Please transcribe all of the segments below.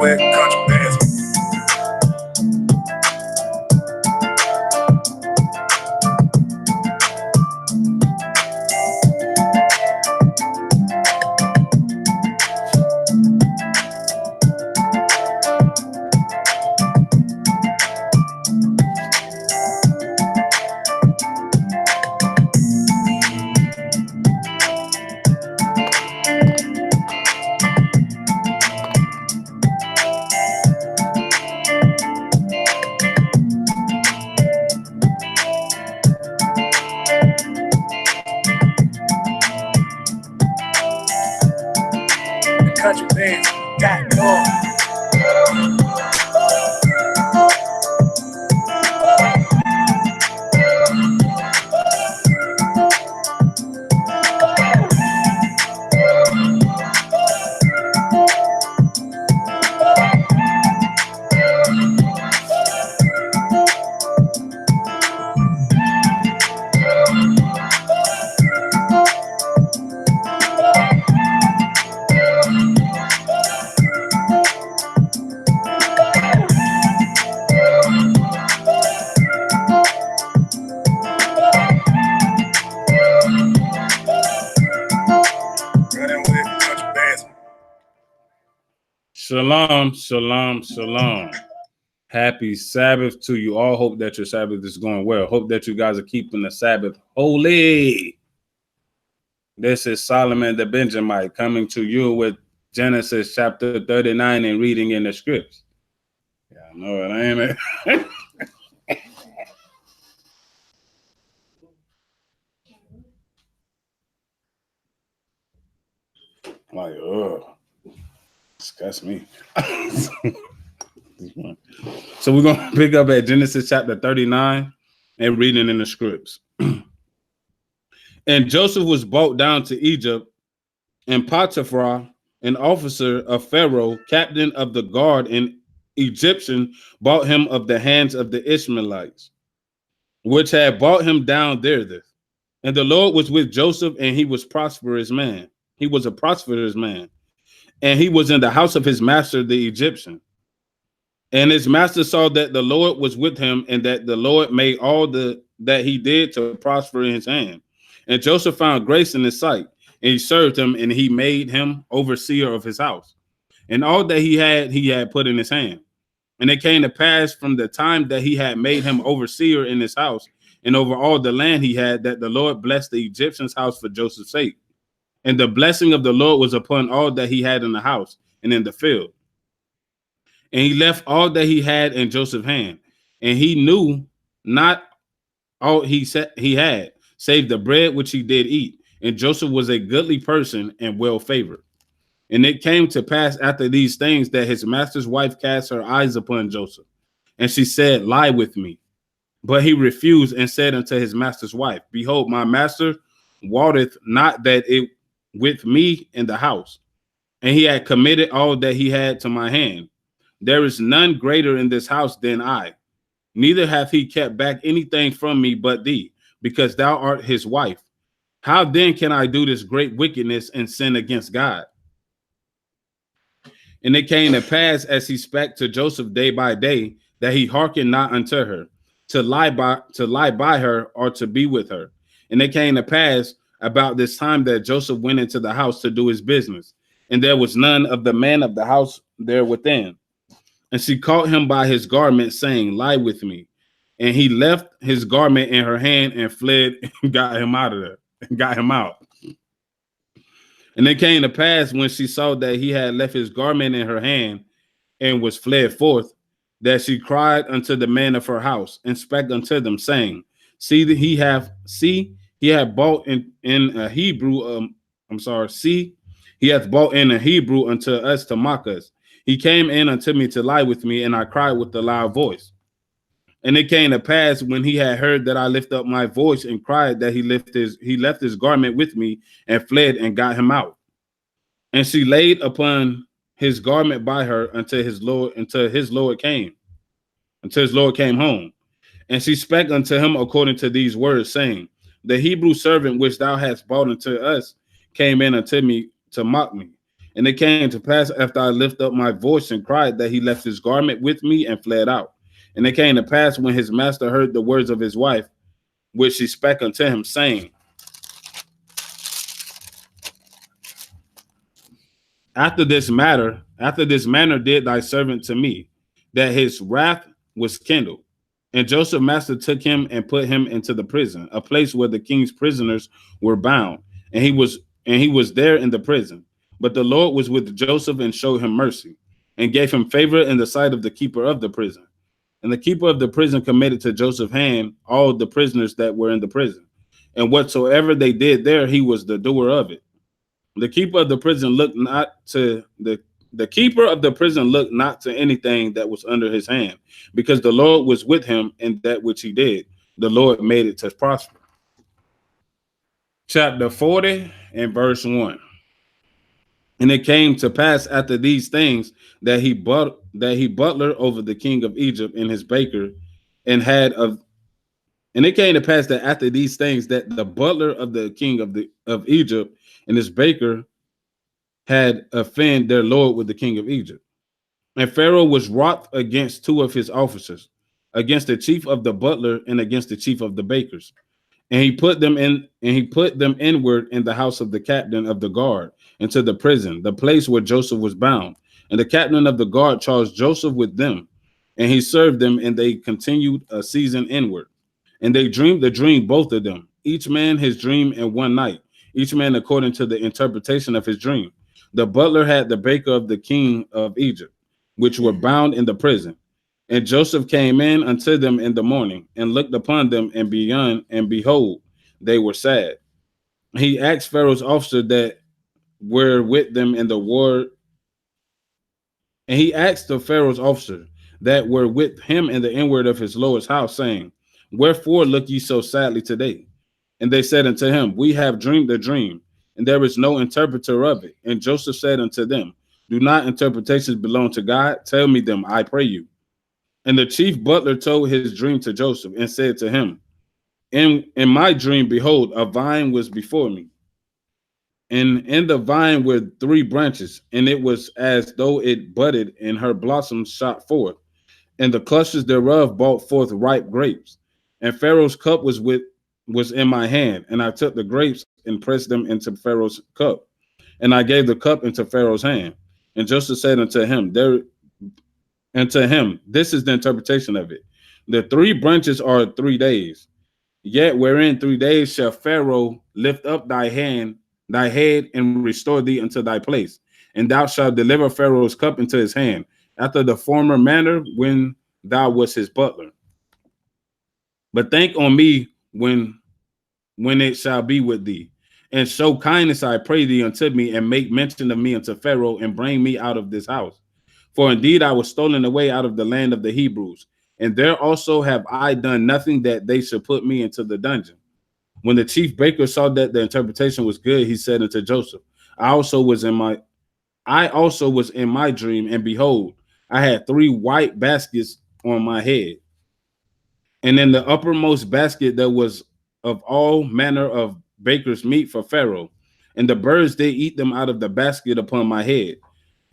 with contraband. Contraband.com. Shalom, shalom, shalom. Happy Sabbath to you all. Hope that your Sabbath is going well. Hope that you guys are keeping the Sabbath holy. This is Solomon the Benjamite coming to you with Genesis chapter 39 and reading in the scripts. Yeah, I know it, ain't it? Like, disgust me. So we're going to pick up at Genesis chapter 39 and reading in the scripts. And Joseph was brought down to Egypt, and Potiphar, an officer of Pharaoh, captain of the guard, and Egyptian, bought him of the hands of the Ishmaelites, which had brought him down thither. And the Lord was with Joseph, and he was prosperous man. He was a prosperous man. And he was in the house of his master, the Egyptian. And his master saw that the Lord was with him, and that the Lord made all that he did to prosper in his hand. And Joseph found grace in his sight, and he served him, and he made him overseer of his house. And all that he had put in his hand. And it came to pass from the time that he had made him overseer in his house, and over all the land he had, that the Lord blessed the Egyptian's house for Joseph's sake. And the blessing of the Lord was upon all that he had in the house and in the field. And he left all that he had in Joseph's hand, and he knew not all he said he had, save the bread which he did eat. And Joseph was a goodly person and well favored. And it came to pass after these things that his master's wife cast her eyes upon Joseph, and she said, lie with me. But he refused and said unto his master's wife, behold, my master wotteth not that it with me in the house, and he had committed all that he had to my hand. There is none greater in this house than I, neither hath he kept back anything from me but thee, because thou art his wife. How then can I do this great wickedness and sin against God? And it came to pass, as he spake to Joseph day by day, that he hearkened not unto her, to lie by her, or to be with her. And it came to pass about this time that Joseph went into the house to do his business, and there was none of the man of the house there within. And she caught him by his garment, saying, lie with me. And he left his garment in her hand and fled and got him out of there, and got him out. And it came to pass, when she saw that he had left his garment in her hand and was fled forth, that she cried unto the man of her house and spake unto them, saying, see, he hath bought in a Hebrew, he hath bought in a Hebrew unto us to mock us. He came in unto me to lie with me, and I cried with a loud voice. And it came to pass, when he had heard that I lift up my voice and cried, that he left his garment with me and fled and got him out. And she laid upon his garment by her until his Lord came home. And she spake unto him according to these words, saying, the Hebrew servant which thou hast brought unto us came in unto me to mock me. And it came to pass after I lifted up my voice and cried that he left his garment with me and fled out. And it came to pass when his master heard the words of his wife, which she spake unto him, saying, after this manner did thy servant to me, that his wrath was kindled. And Joseph master took him and put him into the prison, a place where the king's prisoners were bound, and he was there in the prison. But the Lord was with Joseph and showed him mercy, and gave him favor in the sight of the keeper of the prison. And the keeper of the prison committed to Joseph's hand all the prisoners that were in the prison, and whatsoever they did there, he was the doer of it. The keeper of the prison looked not to the keeper of the prison looked not to anything that was under his hand, because the Lord was with him in that which he did. The Lord made it to prosper. Chapter 40 and verse 1. And it came to pass after these things that he butler over the king of Egypt and his baker, and had of and it came to pass that after these things that the butler of the king of Egypt and his baker had offended their lord with the king of Egypt. And Pharaoh was wroth against two of his officers, against the chief of the butler and against the chief of the bakers. And he put them inward in the house of the captain of the guard, into the prison, the place where Joseph was bound. And the captain of the guard charged Joseph with them, and he served them, and they continued a season inward. And they dreamed the dream, both of them, each man his dream in one night, each man according to the interpretation of his dream. The butler had the baker of the king of Egypt, which were bound in the prison. And Joseph came in unto them in the morning, and looked upon them, and behold, they were sad. He asked Pharaoh's officer that were with them in the ward, and he asked the Pharaoh's officer that were with him in the inward of his lord's house, saying, wherefore look ye so sadly today? And they said unto him, we have dreamed a dream, and there is no interpreter of it. And Joseph said unto them, do not interpretations belong to God? Tell me them, I pray you. And the chief butler told his dream to Joseph, and said to him, in my dream, behold, a vine was before me, and in the vine were 3 branches, and it was as though it budded, and her blossoms shot forth, and the clusters thereof brought forth ripe grapes. And Pharaoh's cup was in my hand, and I took the grapes and pressed them into Pharaoh's cup, and I gave the cup into Pharaoh's hand. And Joseph said unto him, this is the interpretation of it. The 3 branches are 3 days. Yet wherein 3 days shall Pharaoh lift up thy head, and restore thee unto thy place. And thou shalt deliver Pharaoh's cup into his hand, after the former manner when thou wast his butler. But think on me when it shall be with thee, and show kindness, I pray thee, unto me, and make mention of me unto Pharaoh, and bring me out of this house. For indeed I was stolen away out of the land of the Hebrews, and there also have I done nothing that they should put me into the dungeon. When the chief baker saw that the interpretation was good, he said unto Joseph, I also was in my dream, and behold, I had 3 white baskets on my head. And in the uppermost basket there was of all manner of baker's meat for Pharaoh, and the birds did eat them out of the basket upon my head.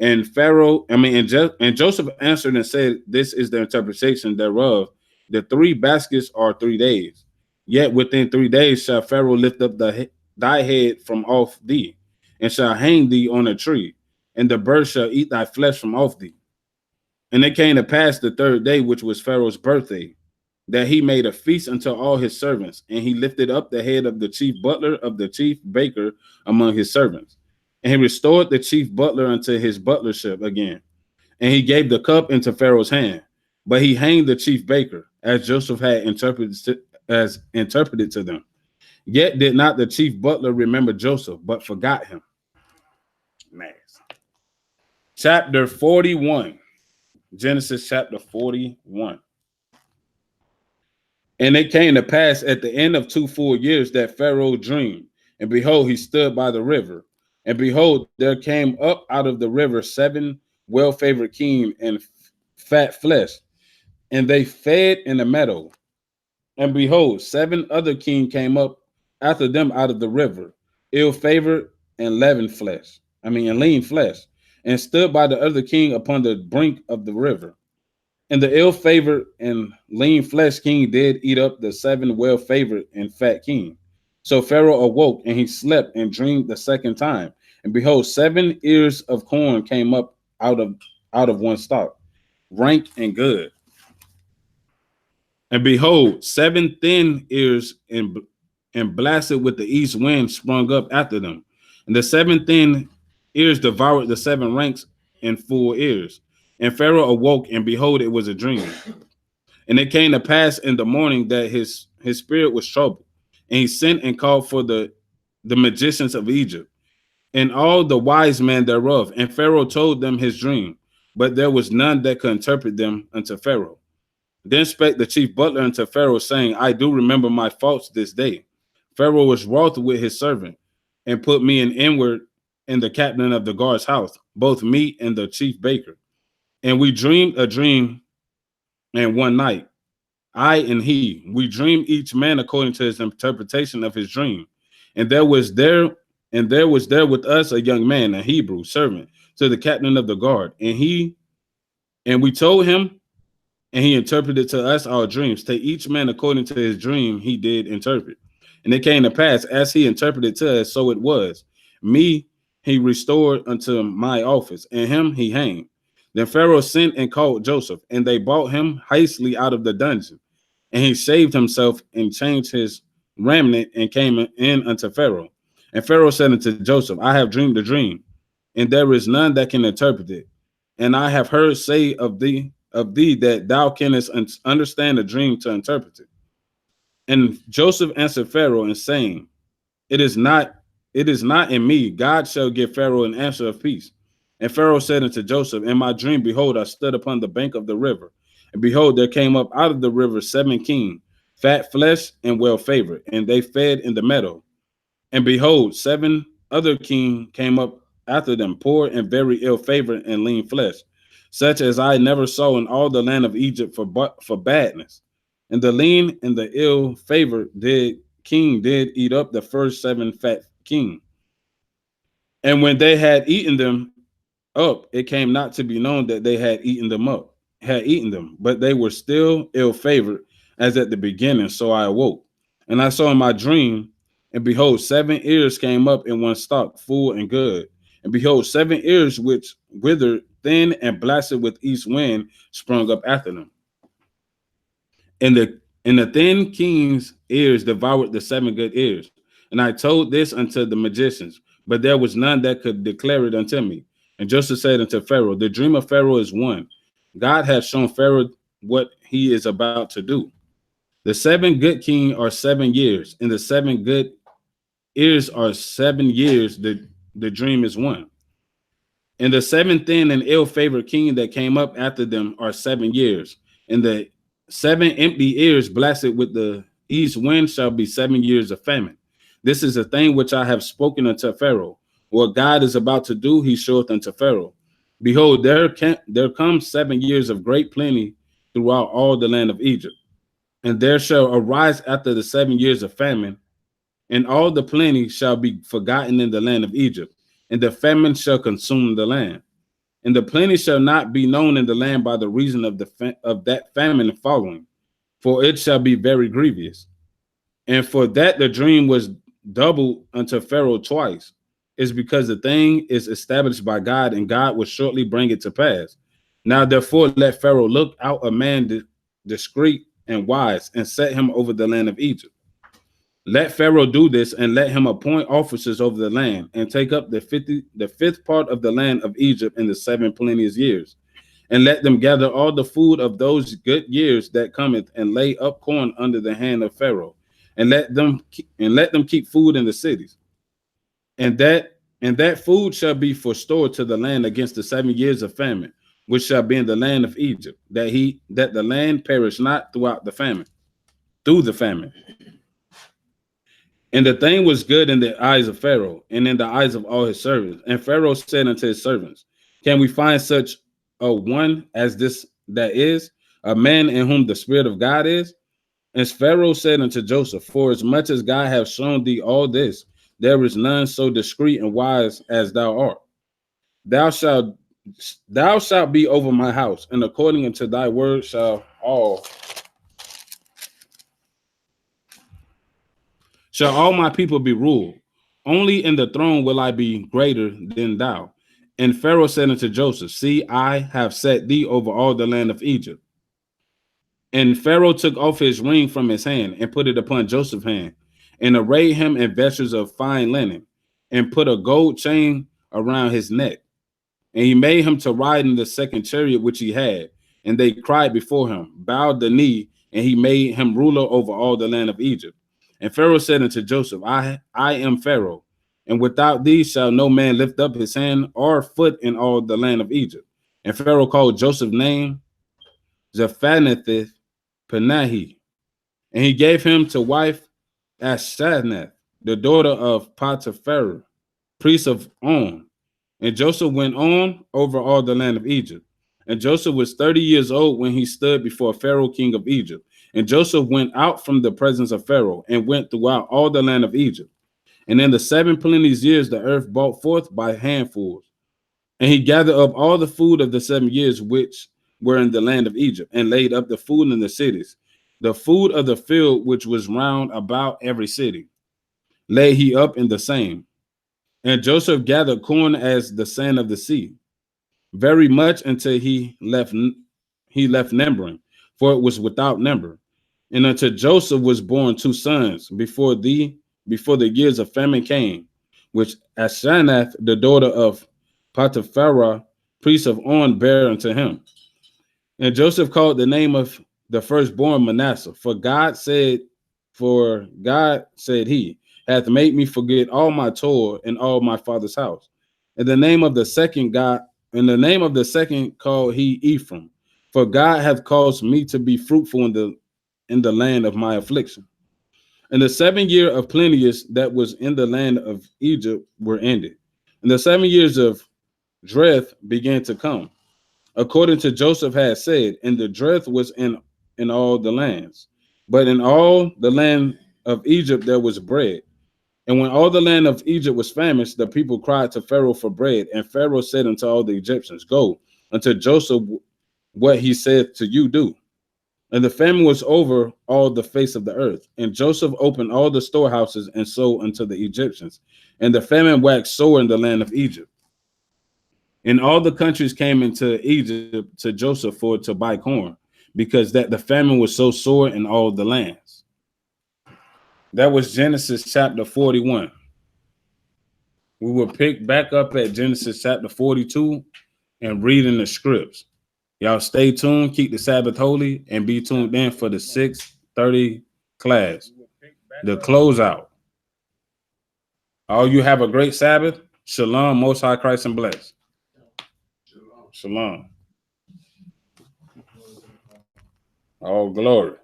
And Joseph answered and said, this is the interpretation thereof. The 3 baskets are 3 days. Yet within 3 days shall Pharaoh lift up thy head from off thee, and shall hang thee on a tree, and the birds shall eat thy flesh from off thee. And it came to pass the 3rd day, which was Pharaoh's birthday, that he made a feast unto all his servants, and he lifted up the head of the chief butler of the chief baker among his servants. And he restored the chief butler unto his butlership again. And he gave the cup into Pharaoh's hand. But he hanged the chief baker, as Joseph had interpreted to them. Yet did not the chief butler remember Joseph, but forgot him. Nice. Chapter 41. Genesis chapter 41. And it came to pass at the end of 2 full years that Pharaoh dreamed. And behold, he stood by the river. And behold, there came up out of the river 7 well-favored kine and fat flesh, and they fed in the meadow. And behold, 7 other kine came up after them out of the river, ill-favored and leavened flesh. and lean flesh, and stood by the other king upon the brink of the river. And the ill-favored and lean-fleshed king did eat up the seven well-favored and fat king. So Pharaoh awoke, and he slept and dreamed the second time. And behold, 7 ears of corn came up out of one stalk, rank and good. And behold, 7 thin ears and blasted with the east wind sprung up after them. And the 7 thin ears devoured the 7 ranks and full ears. And Pharaoh awoke, and behold, it was a dream. And it came to pass in the morning that his spirit was troubled, and he sent and called for the magicians of Egypt and all the wise men thereof. And Pharaoh told them his dream, but there was none that could interpret them unto Pharaoh. Then spake the chief butler unto Pharaoh, saying, I do remember my faults this day. Pharaoh was wroth with his servant, and put me in inward in the captain of the guard's house, both me and the chief baker. And we dreamed a dream, and one night, I and he, we dreamed each man according to his interpretation of his dream. And there was there with us a young man, a Hebrew servant to the captain of the guard. And we told him, and he interpreted to us our dreams. To each man according to his dream he did interpret. And it came to pass, as he interpreted to us, so it was. Me he restored unto my office, and him he hanged. Then Pharaoh sent and called Joseph, and they brought him hastily out of the dungeon. And he shaved himself and changed his raiment and came in unto Pharaoh. And Pharaoh said unto Joseph, I have dreamed a dream, and there is none that can interpret it. And I have heard say of thee that thou canst understand a dream to interpret it. And Joseph answered Pharaoh and saying, It is not in me. God shall give Pharaoh an answer of peace. And Pharaoh said unto Joseph, In my dream, behold, I stood upon the bank of the river, and behold, there came up out of the river 7 kings, fat flesh and well favored, and they fed in the meadow. And behold, 7 other kings came up after them, poor and very ill favored and lean flesh, such as I never saw in all the land of Egypt for badness. And the lean and the ill favored did eat up the first 7 fat kings. And when they had eaten them up, it came not to be known that they had eaten them, but they were still ill favored as at the beginning. So I awoke, and I saw in my dream, and behold, 7 ears came up in one stalk, full and good. And behold, 7 ears which withered thin and blasted with east wind sprung up after them. And the thin king's ears devoured the 7 good ears. And I told this unto the magicians, but there was none that could declare it unto me. And Joseph said unto Pharaoh, The dream of Pharaoh is one. God hath shown Pharaoh what he is about to do. The 7 good kings are 7 years, and the 7 good ears are 7 years. The dream is one. And the 7 thin and ill-favored king that came up after them are 7 years. And the 7 empty ears blasted with the east wind shall be 7 years of famine. This is a thing which I have spoken unto Pharaoh. What God is about to do, he showeth unto Pharaoh. Behold, there come 7 years of great plenty throughout all the land of Egypt. And there shall arise after the 7 years of famine, and all the plenty shall be forgotten in the land of Egypt, and the famine shall consume the land. And the plenty shall not be known in the land by the reason of that famine following, for it shall be very grievous. And for that the dream was doubled unto Pharaoh twice, is because the thing is established by God, and God will shortly bring it to pass. Now therefore let Pharaoh look out a man discreet and wise, and set him over the land of Egypt. Let Pharaoh do this, and let him appoint officers over the land, and take up the fifth part of the land of Egypt in the 7 plenteous years, and let them gather all the food of those good years that cometh, and lay up corn under the hand of Pharaoh, and let them keep food in the cities, and that food shall be for store to the land against the 7 years of famine, which shall be in the land of Egypt, that the land perish not through the famine. And the thing was good in the eyes of Pharaoh, and in the eyes of all his servants. And Pharaoh said unto his servants, Can we find such a one as this, that is a man in whom the Spirit of God is? And Pharaoh said unto Joseph, For as much as God hath shown thee all this, there is none so discreet and wise as thou art. Thou shalt be over my house, and according unto thy word shall all my people be ruled. Only in the throne will I be greater than thou. And Pharaoh said unto Joseph, See, I have set thee over all the land of Egypt. And Pharaoh took off his ring from his hand and put it upon Joseph's hand, and arrayed him in vestures of fine linen, and put a gold chain around his neck. And he made him to ride in the second chariot which he had. And they cried before him, bowed the knee, and he made him ruler over all the land of Egypt. And Pharaoh said unto Joseph, I am Pharaoh, and without thee shall no man lift up his hand or foot in all the land of Egypt. And Pharaoh called Joseph's name Zaphanetheth Panahi, and he gave him to wife Asenath, the daughter of Potiphar, priest of On. And Joseph went on over all the land of Egypt. And Joseph was 30 years old when he stood before Pharaoh, king of Egypt. And Joseph went out from the presence of Pharaoh and went throughout all the land of Egypt. And in the 7 plenteous years, the earth brought forth by handfuls. And he gathered up all the food of the 7 years which were in the land of Egypt, and laid up the food in the cities. The food of the field which was round about every city, laid he up in the same. And Joseph gathered corn as the sand of the sea, very much until he left numbering, for it was without number. And unto Joseph was born 2 sons before the years of famine came, which Asenath, the daughter of Potiphar, priest of On, bare unto him. And Joseph called the name of the firstborn Manasseh, for God said he hath made me forget all my toil and all my father's house. And the name of the second called he Ephraim, for God hath caused me to be fruitful in the land of my affliction. And the 7 year of plenteous that was in the land of Egypt were ended, and the 7 years of drought began to come, according to Joseph had said, and the drought was in all the lands. But in all the land of Egypt there was bread. And when all the land of Egypt was famished, the people cried to Pharaoh for bread. And Pharaoh said unto all the Egyptians, Go unto Joseph, what he said to you do. And the famine was over all the face of the earth. And Joseph opened all the storehouses and sold unto the Egyptians. And the famine waxed sore in the land of Egypt. And all the countries came into Egypt to Joseph for to buy corn, because that the famine was so sore in all the lands. That was Genesis chapter 41. We will pick back up at Genesis chapter 42 and reading the scripts. Y'all stay tuned, keep the Sabbath holy, and be tuned in for the 6:30 class, the closeout. All you have a great Sabbath. Shalom, Most High Christ, and bless. Shalom. All glory.